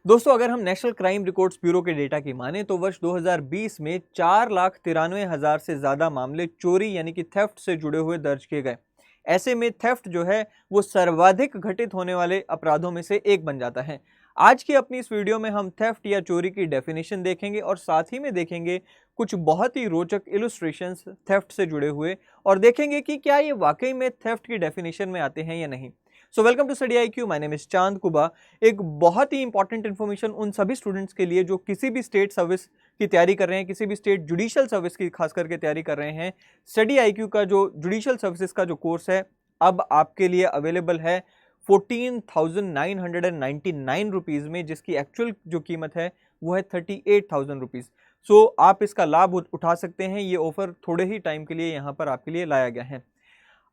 दोस्तों, अगर हम नेशनल क्राइम रिकॉर्ड्स ब्यूरो के डेटा की माने तो वर्ष 2020 में 4,93,000 से ज़्यादा मामले चोरी यानी कि थेफ्ट से जुड़े हुए दर्ज किए गए। ऐसे में थेफ्ट जो है वो सर्वाधिक घटित होने वाले अपराधों में से एक बन जाता है। आज की अपनी इस वीडियो में हम थेफ्ट या चोरी की डेफिनेशन देखेंगे और साथ ही में देखेंगे कुछ बहुत ही रोचक इलस्ट्रेशंस थेफ्ट से जुड़े हुए और देखेंगे कि क्या ये वाकई में थेफ्ट की डेफिनेशन में आते हैं या नहीं। So welcome to study IQ। My name is Chand Kuba. एक बहुत ही इंपॉर्टेंट इन्फॉर्मेशन उन सभी स्टूडेंट्स के लिए जो किसी भी स्टेट सर्विस की तैयारी कर रहे हैं, किसी भी स्टेट जुडिशियल सर्विस की खास करके तैयारी कर रहे हैं। स्टडी IQ का जो जुडिशियल सर्विसेज का जो कोर्स है अब आपके लिए अवेलेबल है 14,999 रुपीज़ में, जिसकी एक्चुअल जो कीमत है वो है 38,000 रुपीज़। सो आप इसका लाभ उठा सकते हैं। ये ऑफर थोड़े ही टाइम के लिए यहाँ पर आपके लिए लाया गया है।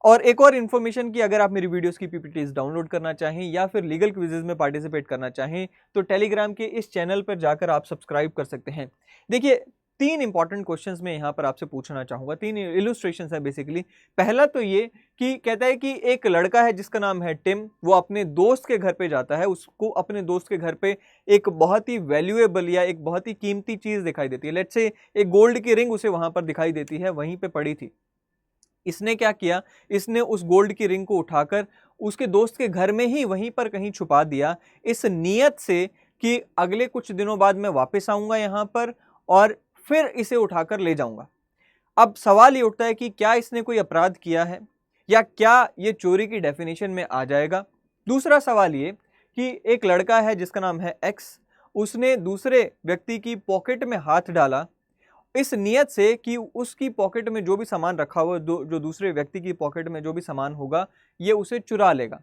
और एक और इन्फॉर्मेशन की, अगर आप मेरी वीडियोस की पीपीटीज डाउनलोड करना चाहें या फिर लीगल क्विजेज में पार्टिसिपेट करना चाहें तो टेलीग्राम के इस चैनल पर जाकर आप सब्सक्राइब कर सकते हैं। देखिए, तीन इंपॉर्टेंट क्वेश्चंस मैं यहाँ पर आपसे पूछना चाहूँगा, तीन इलस्ट्रेशंस है बेसिकली। पहला तो ये कि कहता है कि एक लड़का है जिसका नाम है टिम, वो अपने दोस्त के घर पे जाता है। उसको अपने दोस्त के घर पे एक बहुत ही वैल्यूएबल या एक बहुत ही कीमती चीज़ दिखाई देती है। लेट्स से एक गोल्ड की रिंग उसे वहाँ पर दिखाई देती है, वहीं पर पड़ी थी। इसने क्या किया, इसने उस गोल्ड की रिंग को उठाकर उसके दोस्त के घर में ही वहीं पर कहीं छुपा दिया, इस नियत से कि अगले कुछ दिनों बाद मैं वापस आऊंगा यहाँ पर और फिर इसे उठाकर ले जाऊंगा। अब सवाल ये उठता है कि क्या इसने कोई अपराध किया है या क्या ये चोरी की डेफिनेशन में आ जाएगा। दूसरा सवाल ये कि एक लड़का है जिसका नाम है एक्स, उसने दूसरे व्यक्ति की पॉकेट में हाथ डाला इस नियत से कि उसकी पॉकेट में जो भी सामान रखा हुआ जो दूसरे व्यक्ति की पॉकेट में जो भी सामान होगा ये उसे चुरा लेगा,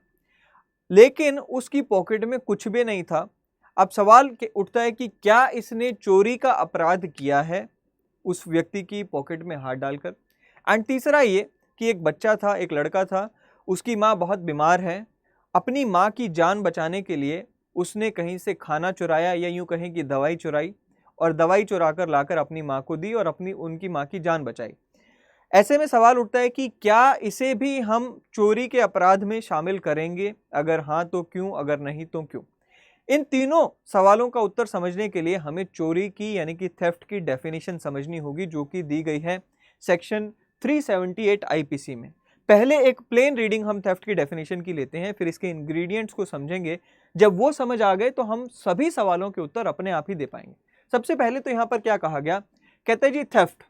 लेकिन उसकी पॉकेट में कुछ भी नहीं था। अब सवाल उठता है कि क्या इसने चोरी का अपराध किया है उस व्यक्ति की पॉकेट में हाथ डालकर। एंड तीसरा ये कि एक बच्चा था, एक लड़का था, उसकी माँ बहुत बीमार है। अपनी माँ की जान बचाने के लिए उसने कहीं से खाना चुराया या यूं कहें कि दवाई चुराई और दवाई चुरा कर लाकर अपनी माँ को दी और उनकी माँ की जान बचाई। ऐसे में सवाल उठता है कि क्या इसे भी हम चोरी के अपराध में शामिल करेंगे? अगर हाँ तो क्यों, अगर नहीं तो क्यों? इन तीनों सवालों का उत्तर समझने के लिए हमें चोरी की यानी कि थेफ्ट की डेफिनेशन समझनी होगी, जो कि दी गई है सेक्शन 378 IPC में। पहले एक प्लेन रीडिंग हम थेफ्ट की डेफिनेशन की लेते हैं, फिर इसके इंग्रेडिएंट्स को समझेंगे। जब वो समझ आ गए तो हम सभी सवालों के उत्तर अपने आप ही दे पाएंगे। सबसे पहले तो यहां पर क्या कहा गया, कहते हैं जी थेफ्ट,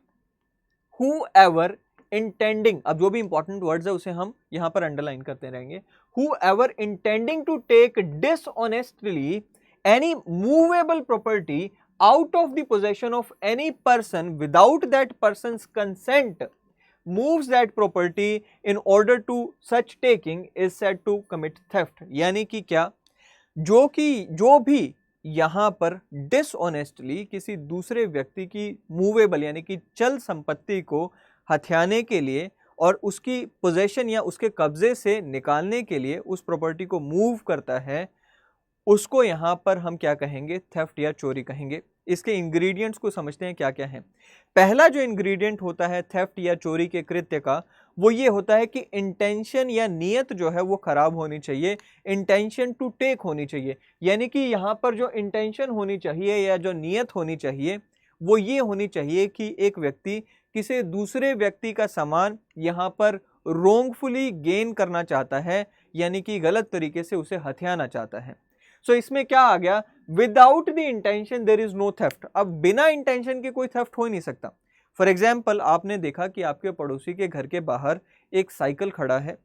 whoever intending, अब जो भी इंपॉर्टेंट वर्ड्स है उसे हम यहां पर अंडरलाइन करते रहेंगे। whoever intending to take dishonestly any movable property out of the possession of any person without that person's consent moves that property in order to such taking is said to commit theft। यानी कि क्या, जो भी यहां पर dishonestly किसी दूसरे व्यक्ति की मूवेबल यानी कि चल संपत्ति को हथियाने के लिए और उसकी पोजेशन या उसके कब्जे से निकालने के लिए उस प्रॉपर्टी को मूव करता है, उसको यहां पर हम क्या कहेंगे, थेफ्ट या चोरी कहेंगे। इसके इंग्रेडिएंट्स को समझते हैं क्या क्या है। पहला जो इंग्रेडिएंट होता है थेफ्ट या चोरी के कृत्य का, वो ये होता है कि इंटेंशन या नियत जो है वो खराब होनी चाहिए, इंटेंशन टू टेक होनी चाहिए। यानी कि यहाँ पर जो इंटेंशन होनी चाहिए या जो नियत होनी चाहिए वो ये होनी चाहिए कि एक व्यक्ति किसी दूसरे व्यक्ति का सामान यहाँ पर रोंगफुली गेन करना चाहता है, यानी कि गलत तरीके से उसे हथियाना चाहता है। सो इसमें क्या आ गया, without the intention there is no theft. अब बिना इंटेंशन के कोई थेफ्ट हो ही नहीं सकता। फॉर एग्जाम्पल, आपने देखा कि आपके पड़ोसी के घर के बाहर एक साइकिल खड़ा है,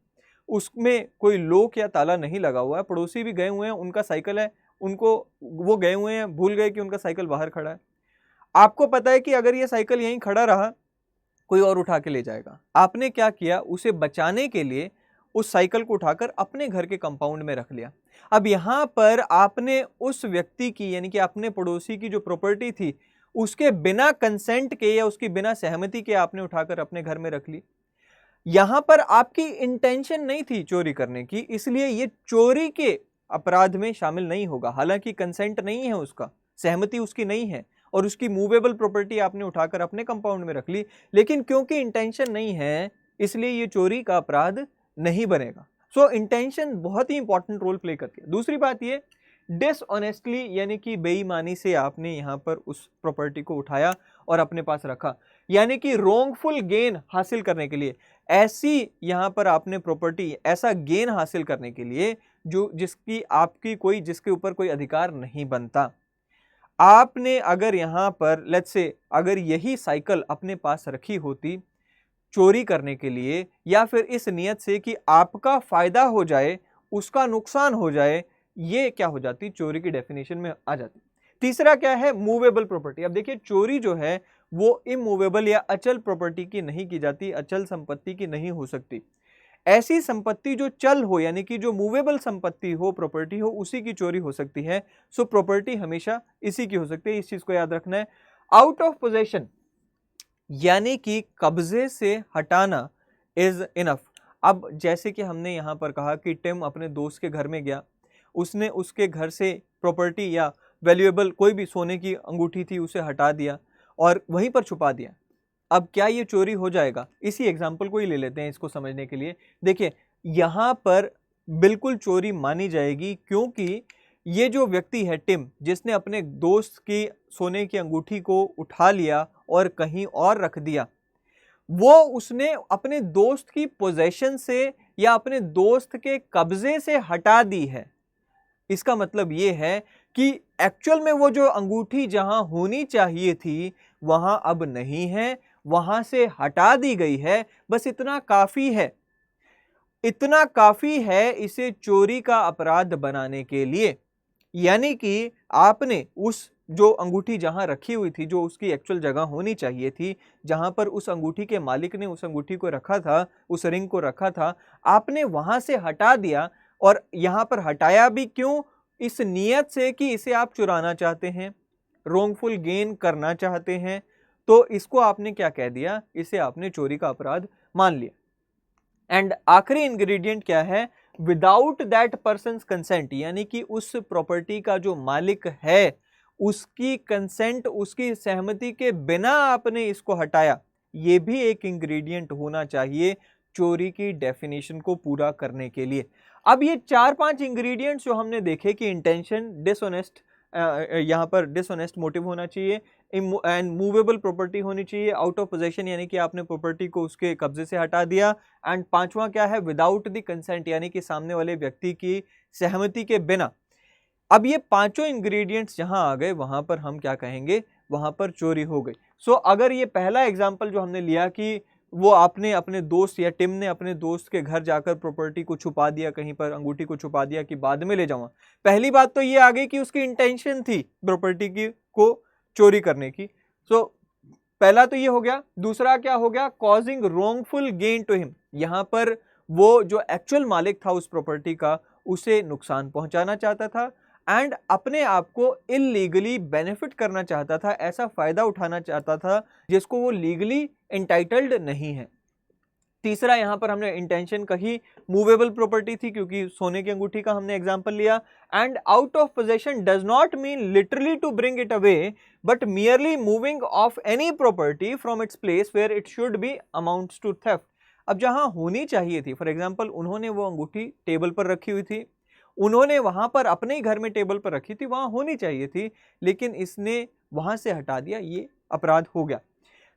उसमें कोई लॉक या ताला नहीं लगा हुआ है, पड़ोसी भी गए हुए हैं, उनका साइकिल है, उनको वो गए हुए हैं, भूल गए कि उनका साइकिल बाहर खड़ा है। आपको पता है कि अगर ये साइकिल यहीं खड़ा रहा कोई और उठा के ले जाएगा। आपने क्या किया, उसे बचाने के लिए उस साइकिल को उठाकर अपने घर के कंपाउंड में रख लिया। अब यहां पर आपने उस व्यक्ति की यानी कि अपने पड़ोसी की जो प्रॉपर्टी थी उसके बिना कंसेंट के या उसकी बिना सहमति के आपने उठाकर अपने घर में रख ली। यहां पर आपकी इंटेंशन नहीं थी चोरी करने की, इसलिए ये चोरी के अपराध में शामिल नहीं होगा। हालांकि कंसेंट नहीं है उसका, सहमति उसकी नहीं है और उसकी मूवेबल प्रॉपर्टी आपने उठाकर अपने कंपाउंड में रख ली, लेकिन क्योंकि इंटेंशन नहीं है इसलिए ये चोरी का अपराध नहीं बनेगा। सो इंटेंशन बहुत ही इंपॉर्टेंट रोल प्ले करती है। दूसरी बात ये डिसऑनेस्टली यानी कि बेईमानी से आपने यहाँ पर उस प्रॉपर्टी को उठाया और अपने पास रखा, यानी कि रोंगफुल गेन हासिल करने के लिए, ऐसी यहाँ पर आपने प्रॉपर्टी, ऐसा गेन हासिल करने के लिए जो जिसके ऊपर कोई अधिकार नहीं बनता। आपने अगर यहाँ पर लेट्स से अगर यही साइकिल अपने पास रखी होती चोरी करने के लिए, या फिर इस नियत से कि आपका फायदा हो जाए उसका नुकसान हो जाए, ये क्या हो जाती, चोरी की डेफिनेशन में आ जाती। तीसरा क्या है, मूवेबल प्रॉपर्टी। अब देखिए चोरी जो है वो इमूवेबल या अचल प्रॉपर्टी की नहीं की जाती, अचल संपत्ति की नहीं हो सकती। ऐसी संपत्ति जो चल हो यानी कि जो मूवेबल संपत्ति हो, प्रॉपर्टी हो, उसी की चोरी हो सकती है। सो प्रॉपर्टी हमेशा इसी की हो सकती है, इस चीज को याद रखना है। आउट ऑफ पोजेशन यानी कि कब्जे से हटाना इज इनफ। अब जैसे कि हमने यहां पर कहा कि टिम अपने दोस्त के घर में गया, उसने उसके घर से प्रॉपर्टी या वैल्यूएबल कोई भी सोने की अंगूठी थी उसे हटा दिया और वहीं पर छुपा दिया। अब क्या ये चोरी हो जाएगा? इसी एग्जाम्पल को ही ले लेते हैं इसको समझने के लिए। देखिए यहां पर बिल्कुल चोरी मानी जाएगी, क्योंकि ये जो व्यक्ति है टिम, जिसने अपने दोस्त की सोने की अंगूठी को उठा लिया और कहीं और रख दिया, वो उसने अपने दोस्त की पोजेशन से या अपने दोस्त के कब्जे से हटा दी है। इसका मतलब ये है कि एक्चुअल में वो जो अंगूठी जहां होनी चाहिए थी वहां अब नहीं है, वहां से हटा दी गई है। बस इतना काफी है, इतना काफी है इसे चोरी का अपराध बनाने के लिए। यानी कि आपने उस जो अंगूठी जहां रखी हुई थी, जो उसकी एक्चुअल जगह होनी चाहिए थी, जहां पर उस अंगूठी के मालिक ने उस अंगूठी को रखा था, उस रिंग को रखा था, आपने वहां से हटा दिया। और यहां पर हटाया भी क्यों? इस नियत से कि इसे आप चुराना चाहते हैं, रोंगफुल गेन करना चाहते हैं। तो इसको आपने क्या कह दिया? इसे आपने चोरी का अपराध मान लिया। एंड आखिरी इंग्रेडिएंट क्या है? विदाउट दैट पर्सन्स कंसेंट, यानी कि उस प्रॉपर्टी का जो मालिक है उसकी कंसेंट, उसकी सहमति के बिना आपने इसको हटाया। ये भी एक इंग्रेडिएंट होना चाहिए चोरी की डेफिनेशन को पूरा करने के लिए। अब ये 4-5 इंग्रेडिएंट्स जो हमने देखे कि इंटेंशन, डिसऑनेस्ट, यहाँ पर डिसऑनेस्ट मोटिव होना चाहिए, एंड मूवेबल प्रॉपर्टी होनी चाहिए, आउट ऑफ पोजेशन यानी कि आपने प्रॉपर्टी को उसके कब्जे से हटा दिया, एंड पांचवा क्या है? विदाउट द कंसेंट यानी कि सामने वाले व्यक्ति की सहमति के बिना। अब ये पांचों इंग्रेडिएंट्स जहां आ गए वहां पर हम क्या कहेंगे? वहां पर चोरी हो गई। सो अगर ये पहला एग्जांपल जो हमने लिया कि वो आपने अपने दोस्त या टिम ने अपने दोस्त के घर जाकर प्रॉपर्टी को छुपा दिया, कहीं पर अंगूठी को छुपा दिया कि बाद में ले जाऊंगा, पहली बात तो ये आ गई कि उसकी इंटेंशन थी प्रॉपर्टी की को चोरी करने की। सो पहला तो ये हो गया। दूसरा क्या हो गया? Causing wrongful gain to him. यहां पर वो जो एक्चुअल मालिक था उस प्रॉपर्टी का, उसे नुकसान पहुंचाना चाहता था एंड अपने आप को इलीगली बेनिफिट करना चाहता था, ऐसा फायदा उठाना चाहता था जिसको वो लीगली एंटाइटल्ड नहीं है। तीसरा यहां पर हमने इंटेंशन कही, मूवेबल प्रॉपर्टी थी क्योंकि सोने की अंगूठी का हमने एग्जांपल लिया। And out of possession does not mean literally to bring it away, but merely moving of any property from its place where it should be amounts to theft. अब जहां होनी चाहिए थी, फॉर एग्जाम्पल उन्होंने वो अंगूठी table पर रखी हुई थी, उन्होंने वहां पर अपने ही घर में टेबल पर रखी थी, वहां होनी चाहिए थी, लेकिन इसने वहां से हटा दिया, ये अपराध हो गया।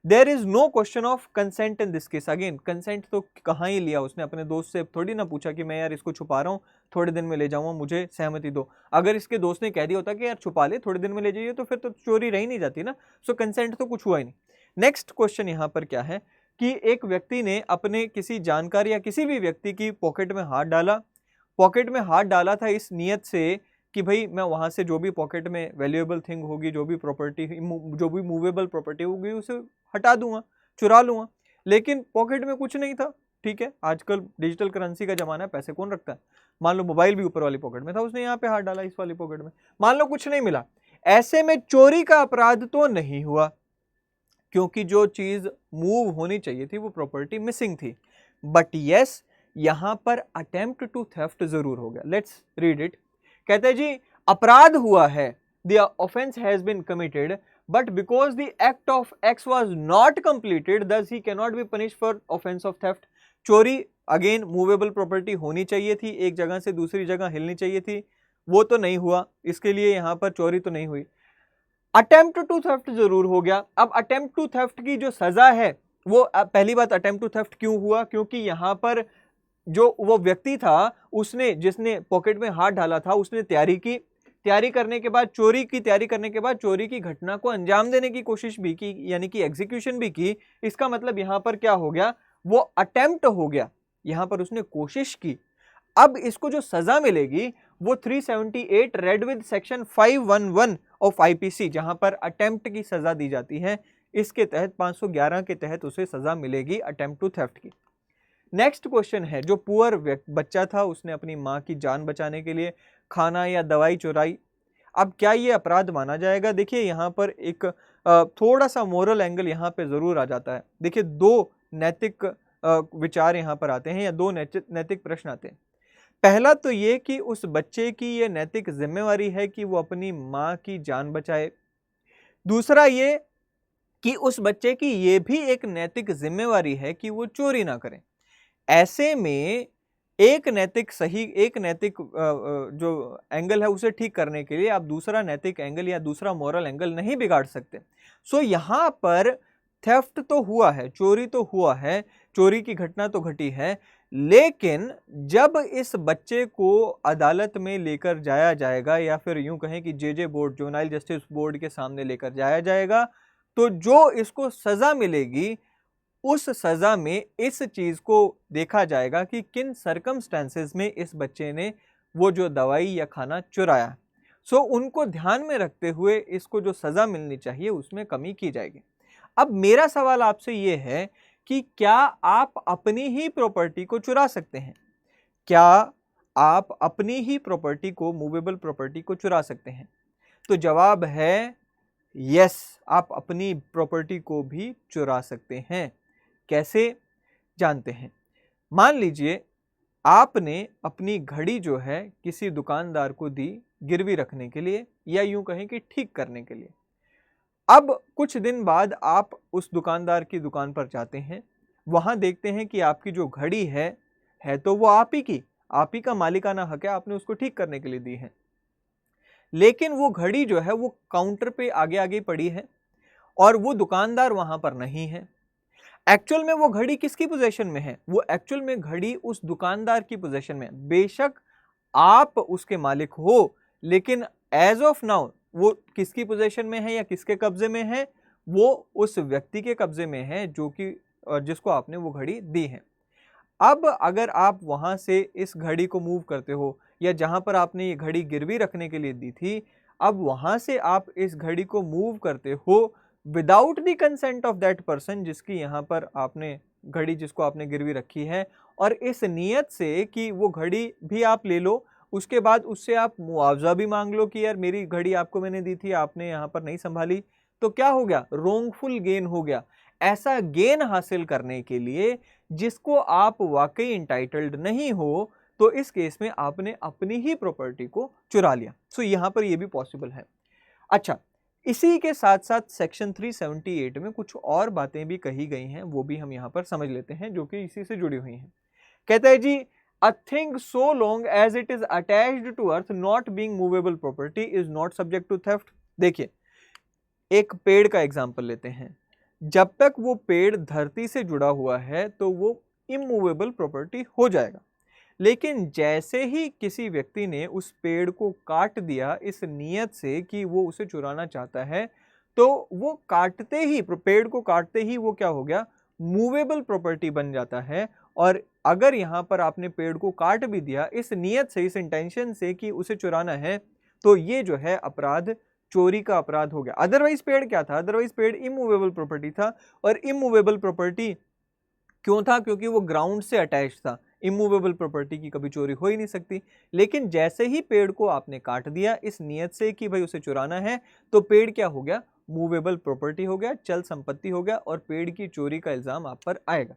There is no question of consent in this case. Again consent तो कहाँ ही लिया उसने? अपने दोस्त से थोड़ी ना पूछा कि मैं यार इसको छुपा रहा हूँ, थोड़े दिन में ले जाऊंगा, मुझे सहमति दो। अगर इसके दोस्त ने कह दिया होता कि यार छुपा ले, थोड़े दिन में ले जाइए, तो फिर तो चोरी रही नहीं जाती ना। सो कंसेंट तो कुछ हुआ ही नहीं। नेक्स्ट क्वेश्चन यहाँ पर क्या है कि एक व्यक्ति ने अपने किसी जानकार या किसी भी व्यक्ति की पॉकेट में हाथ डाला, पॉकेट में हाथ डाला था इस नियत से कि भाई मैं वहां से जो भी पॉकेट में वैल्यूएबल थिंग होगी, जो भी प्रॉपर्टी, जो भी मूवेबल प्रॉपर्टी होगी, उसे हटा दूंगा, चुरा लूंगा। लेकिन पॉकेट में कुछ नहीं था। ठीक है, आजकल डिजिटल करेंसी का जमाना है, पैसे कौन रखता है? मान लो मोबाइल भी ऊपर वाली पॉकेट में था, उसने यहाँ पे हाथ डाला इस वाली पॉकेट में, मान लो कुछ नहीं मिला। ऐसे में चोरी का अपराध तो नहीं हुआ, क्योंकि जो चीज मूव होनी चाहिए थी वो प्रॉपर्टी मिसिंग थी। बट यस, यहां पर अटेम्प्ट टू थेफ्ट जरूर हो गया। Let's read it. कहते हैं जी अपराध हुआ है, the offence has been committed, but because the act of X was not completed thus he can not be punished for offence of theft. चोरी अगेन मूवेबल प्रॉपर्टी होनी चाहिए थी, एक जगह से दूसरी जगह हिलनी चाहिए थी, वो तो नहीं हुआ, इसके लिए यहाँ पर चोरी तो नहीं हुई। अटेम्प्ट टू थेफ्ट जरूर हो गया। अब अटेम्प्ट टू थेफ्ट की जो सजा है वो, पहली बात अटेम्प्ट टू थेफ्ट क्यों हुआ, क्योंकि यहाँ पर जो वो व्यक्ति था उसने, जिसने पॉकेट में हाथ डाला था, उसने तैयारी की, तैयारी करने के बाद चोरी की, तैयारी करने के बाद चोरी की घटना को अंजाम देने की कोशिश भी की, यानी कि एग्जीक्यूशन भी की। इसका मतलब यहां पर क्या हो गया, वो अटेम्प्ट हो गया, यहां पर उसने कोशिश की। अब इसको जो सजा मिलेगी वो 378 read with section 511 of IPC, जहां पर अटेम्प्ट की सजा दी जाती है, इसके तहत 511 के तहत उसे सजा मिलेगी अटेम्प्ट टू थेफ्ट की। नेक्स्ट क्वेश्चन है, जो पुअर बच्चा था उसने अपनी मां की जान बचाने के लिए खाना या दवाई चुराई, अब क्या ये अपराध माना जाएगा? देखिए यहाँ पर एक थोड़ा सा मोरल एंगल यहाँ पे जरूर आ जाता है। देखिए दो नैतिक विचार यहाँ पर आते हैं, या दो नैतिक प्रश्न आते हैं। पहला तो ये कि उस बच्चे की ये नैतिक जिम्मेवारी है कि वो अपनी मां की जान बचाए। दूसरा ये कि उस बच्चे की ये भी एक नैतिक जिम्मेवारी है कि वो चोरी ना करे। ऐसे में एक नैतिक जो एंगल है उसे ठीक करने के लिए आप दूसरा नैतिक एंगल या दूसरा मॉरल एंगल नहीं बिगाड़ सकते। सो यहां पर थेफ्ट तो हुआ है, चोरी तो हुआ है, चोरी की घटना तो घटी है, लेकिन जब इस बच्चे को अदालत में लेकर जाया जाएगा, या फिर यूं कहें कि JJ board, juvenile justice board के सामने लेकर जाया जाएगा, तो जो इसको सजा मिलेगी उस सजा में इस चीज को देखा जाएगा कि किन सर्कमस्टेंसेस में इस बच्चे ने वो जो दवाई या खाना चुराया। सो उनको ध्यान में रखते हुए इसको जो सजा मिलनी चाहिए उसमें कमी की जाएगी। अब मेरा सवाल आपसे ये है कि क्या आप अपनी ही प्रॉपर्टी को चुरा सकते हैं? क्या आप अपनी ही प्रॉपर्टी को, मूवेबल प्रॉपर्टी को चुरा सकते हैं? तो जवाब है यस, आप अपनी प्रॉपर्टी को भी चुरा सकते हैं। कैसे? जानते हैं। मान लीजिए आपने अपनी घड़ी जो है किसी दुकानदार को दी गिरवी रखने के लिए, या यूं कहें कि ठीक करने के लिए। अब कुछ दिन बाद आप उस दुकानदार की दुकान पर जाते हैं, वहां देखते हैं कि आपकी जो घड़ी है तो वो आप ही का मालिकाना हक है, आपने उसको ठीक करने के लिए दी है, लेकिन वो घड़ी जो है वो काउंटर पे आगे आगे पड़ी है और वो दुकानदार वहां पर नहीं है। एक्चुअल में वो घड़ी किसकी पोजीशन में है? वो एक्चुअल में घड़ी उस दुकानदार की पोजीशन में। बेशक आप उसके मालिक हो, लेकिन एज ऑफ नाउ वो किसकी पोजीशन में है या किसके कब्जे में है? वो उस व्यक्ति के कब्जे में है जो कि जिसको आपने वो घड़ी दी है। अब अगर आप वहां से इस घड़ी को मूव करते हो, या जहां पर आपने ये घड़ी गिरवी रखने के लिए दी थी, अब वहां से आप इस घड़ी को मूव करते हो without the consent of that person जिसकी यहाँ पर आपने घड़ी, जिसको आपने गिरवी रखी है, और इस नियत से कि वो घड़ी भी आप ले लो, उसके बाद उससे आप मुआवजा भी मांग लो कि यार मेरी घड़ी आपको मैंने दी थी, आपने यहाँ पर नहीं संभाली, तो क्या हो गया? रोंगफुल गेन हो गया। ऐसा गेन हासिल करने के लिए जिसको आप वाकई इंटाइटल्ड नहीं हो, तो इस केस में आपने अपनी ही प्रॉपर्टी को चुरा लिया। सो यहां पर यह भी पॉसिबल है। अच्छा, इसी के साथ साथ सेक्शन 378 में कुछ और बातें भी कही गई हैं, वो भी हम यहां पर समझ लेते हैं, जो कि इसी से जुड़ी हुई हैं। कहता है जी, a thing so long as it is attached to earth not being movable property is not subject to theft. देखिए, एक पेड़ का एग्जाम्पल लेते हैं। जब तक वो पेड़ धरती से जुड़ा हुआ है तो वो इमूवेबल प्रॉपर्टी हो जाएगा, लेकिन जैसे ही किसी व्यक्ति ने उस पेड़ को काट दिया इस नियत से कि वो उसे चुराना चाहता है, तो वो काटते ही, पेड़ को काटते ही वो क्या हो गया? मूवेबल प्रॉपर्टी बन जाता है। और अगर यहाँ पर आपने पेड़ को काट भी दिया इस नियत से, इस इंटेंशन से कि उसे चुराना है, तो ये जो है अपराध चोरी का अपराध हो गया। अदरवाइज पेड़ क्या था? अदरवाइज पेड़ इमूवेबल प्रॉपर्टी था, और इमूवेबल प्रॉपर्टी क्यों था? क्योंकि वो ग्राउंड से अटैच था। इमूवेबल प्रॉपर्टी की कभी चोरी हो ही नहीं सकती। लेकिन जैसे ही पेड़ को आपने काट दिया इस नियत से कि भाई उसे चुराना है, तो पेड़ क्या हो गया? मूवेबल प्रॉपर्टी हो गया, चल संपत्ति हो गया, और पेड़ की चोरी का इल्जाम आप पर आएगा।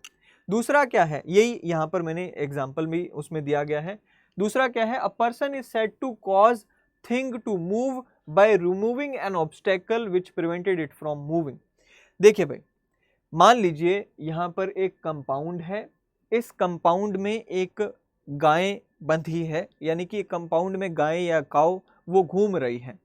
दूसरा क्या है? यही यहां पर मैंने एग्जाम्पल भी उसमें दिया गया है। दूसरा क्या है? A person is said to cause thing to move by removing an obstacle which prevented it from moving. देखिए भाई, मान लीजिए यहां पर एक कंपाउंड है, इस कंपाउंड में एक गाय बंधी है, यानी कि कंपाउंड में गाय या काऊ वो घूम रही है।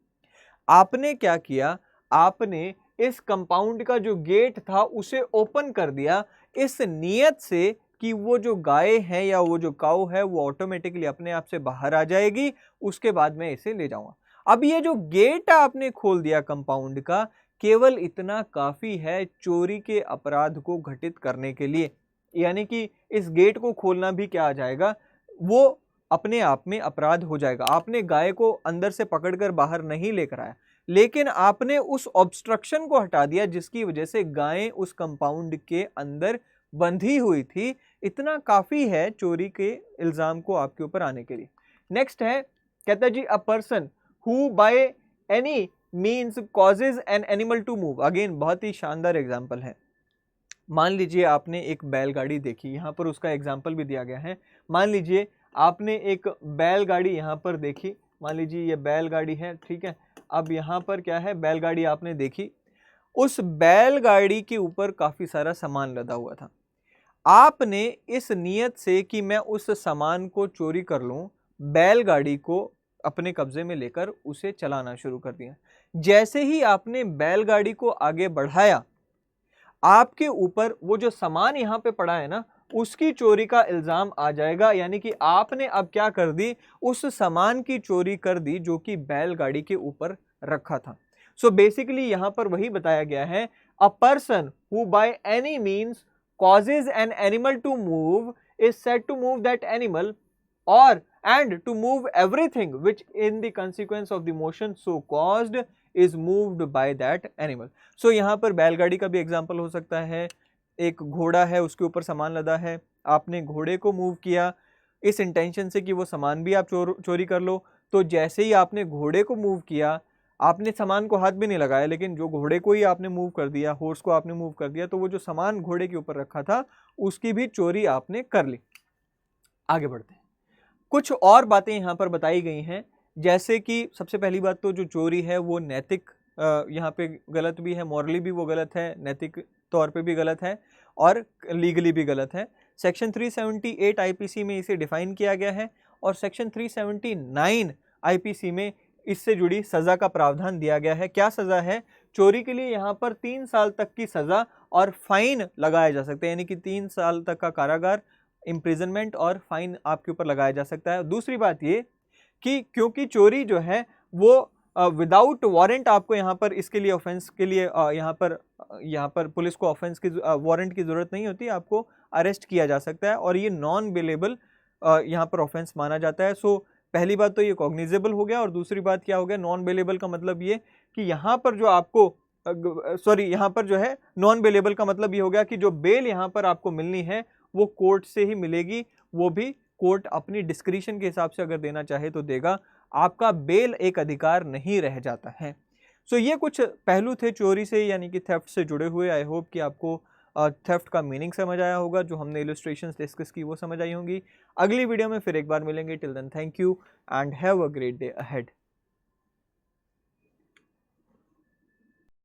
आपने क्या किया, आपने इस कंपाउंड का जो गेट था उसे ओपन कर दिया इस नियत से कि वो जो गाय है या वो जो काऊ है वो ऑटोमेटिकली अपने आप से बाहर आ जाएगी, उसके बाद मैं इसे ले जाऊंगा। अब ये जो गेट आपने खोल दिया कंपाउंड का, केवल इतना काफी है चोरी के अपराध को घटित करने के लिए। यानी कि इस गेट को खोलना भी क्या आ जाएगा, वो अपने आप में अपराध हो जाएगा। आपने गाय को अंदर से पकड़कर बाहर नहीं लेकर आया, लेकिन आपने उस ऑब्स्ट्रक्शन को हटा दिया जिसकी वजह से गायें उस कंपाउंड के अंदर बंधी हुई थी। इतना काफी है चोरी के इल्जाम को आपके ऊपर आने के लिए। नेक्स्ट है, कहता है जी a person who by any means causes an animal to move. Again बहुत ही शानदार एग्जाम्पल है। मान लीजिए आपने एक बैलगाड़ी देखी, यहाँ पर उसका एग्जाम्पल भी दिया गया है। मान लीजिए आपने एक बैलगाड़ी यहाँ पर देखी, मान लीजिए ये बैलगाड़ी है, ठीक है। अब यहाँ पर क्या है, बैलगाड़ी आपने देखी, उस बैलगाड़ी के ऊपर काफी सारा सामान लदा हुआ था। आपने इस नियत से कि मैं उस सामान को चोरी कर लूं, बैलगाड़ी को अपने कब्जे में लेकर उसे चलाना शुरू कर दिया। जैसे ही आपने बैलगाड़ी को आगे बढ़ाया, आपके ऊपर वो जो सामान यहाँ पे पड़ा है ना, उसकी चोरी का इल्जाम आ जाएगा। यानी कि आपने अब क्या कर दी, उस सामान की चोरी कर दी जो कि बैलगाड़ी के ऊपर रखा था। सो बेसिकली यहाँ पर वही बताया गया है, a person who by any means causes an animal to move is said to move that animal or and to move everything which in the consequence of the motion so caused is moved by that animal। so यहाँ पर बैलगाड़ी का भी example हो सकता है। एक घोड़ा है, उसके ऊपर सामान लदा है, आपने घोड़े को मूव किया इस इंटेंशन से कि वो सामान भी आप चोरी कर लो। तो जैसे ही आपने घोड़े को मूव किया, आपने सामान को हाथ भी नहीं लगाया, लेकिन जो घोड़े को ही आपने मूव कर दिया, हॉर्स को आपने मूव कर दिया, तो वो जो सामान घोड़े के ऊपर रखा था उसकी भी चोरी आपने कर ली। आगे बढ़ते हैं, कुछ और बातें यहाँ पर बताई गई हैं। जैसे कि सबसे पहली बात तो जो चोरी है वो नैतिक यहाँ पे गलत भी है, मॉरली भी वो गलत है, नैतिक तौर पे भी गलत है और लीगली भी गलत है। सेक्शन 378 आईपीसी में इसे डिफाइन किया गया है और सेक्शन 379 आईपीसी में इससे जुड़ी सजा का प्रावधान दिया गया है। क्या सजा है, चोरी के लिए यहाँ पर 3 साल तक की सजा और फाइन लगाया जा सकता है। यानी कि 3 साल तक का कारागार, इम्प्रिजनमेंट और फाइन आपके ऊपर लगाया जा सकता है। दूसरी बात ये कि क्योंकि चोरी जो है वो विदाउट वारंट, आपको यहाँ पर इसके लिए ऑफेंस के लिए यहाँ पर पुलिस को ऑफेंस की वारंट की जरूरत नहीं होती, आपको अरेस्ट किया जा सकता है और ये नॉन बेलेबल यहाँ पर ऑफेंस माना जाता है। सो पहली बात तो ये कॉग्निजेबल हो गया और दूसरी बात क्या हो गया, नॉन बेलेबल का मतलब ये कि यहाँ पर जो आपको यहाँ पर जो है नॉन बेलेबल का मतलब ये हो गया कि जो बेल यहाँ पर आपको मिलनी है वो कोर्ट से ही मिलेगी, वो भी कोर्ट अपनी डिस्क्रिशन के हिसाब से अगर देना चाहे तो देगा, आपका बेल एक अधिकार नहीं रह जाता है। सो ये कुछ पहलू थे चोरी से यानी कि थेफ्ट से जुड़े हुए। आई होप कि आपको थेफ्ट का मीनिंग समझ आया होगा, जो हमने इलस्ट्रेशंस डिस्कस की वो समझ आई होंगी। अगली वीडियो में फिर एक बार मिलेंगे। Till then thank you and have a great day ahead.